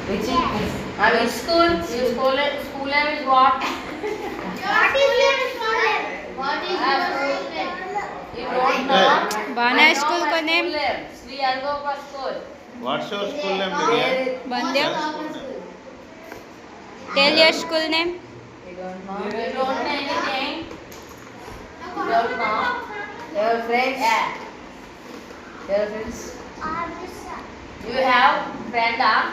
Which school? Your school name is what? What is your school name? What is your school name? You don't know? Bana school ko name? Sri Argopa School. What's your school name, Lydia? Bandya. Your school name. Tell your school name. You don't know? You don't know anything? You don't know? Your friends? Yeah. Your friends? You have friend, huh?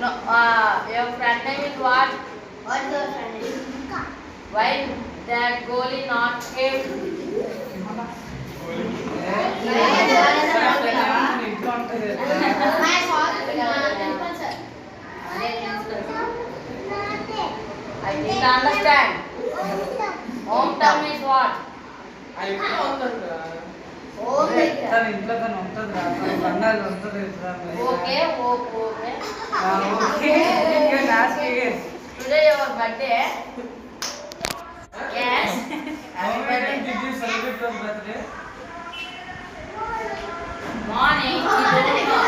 No, your friend name is what? What's your friend name? Why that goalie not came? I didn't understand. Hometown is what? తన ఇంట్లో తను ఉంటుంది రా బంగారు ఉంటుంది Okay, okay. Okay last Today your birthday. Yes. Happy birthday. Did you celebrate your birthday? Morning. You don't know.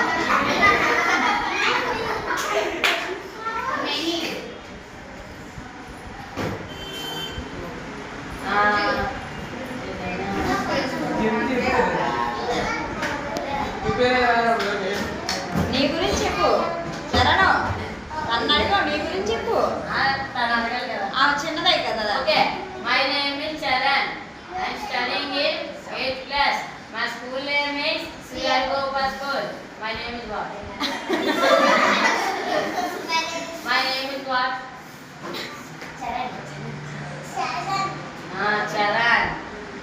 నీ గురించి చెప్పు చరణ్ అన్నాడు నీ గురించి చెప్పు తను అడగాలి కదా. చిన్నదే కదా Okay. My name is Charan. I am studying in 8th class. My school name is Sri Argopa School. My name is what? My name is what? Charan.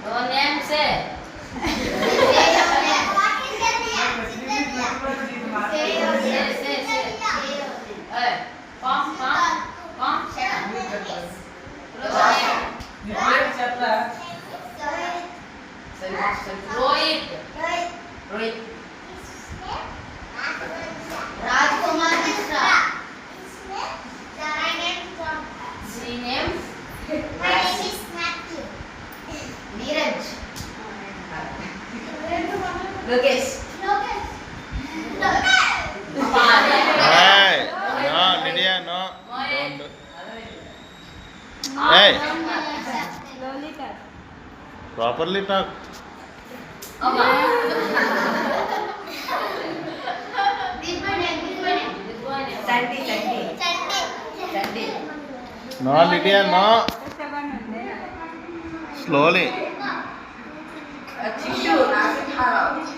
Your name say? Say. Hey, come. నీ పేరు చెప్పరా Rohit. Rajkumar Mishra. Three names. My name is Matthew. Neeraj. Lokesh. Hey, no, Lydia, no. Don't. Hey, properly talk. Sandy. No, Lydia, no. Slowly. Chintu. Narasimharao.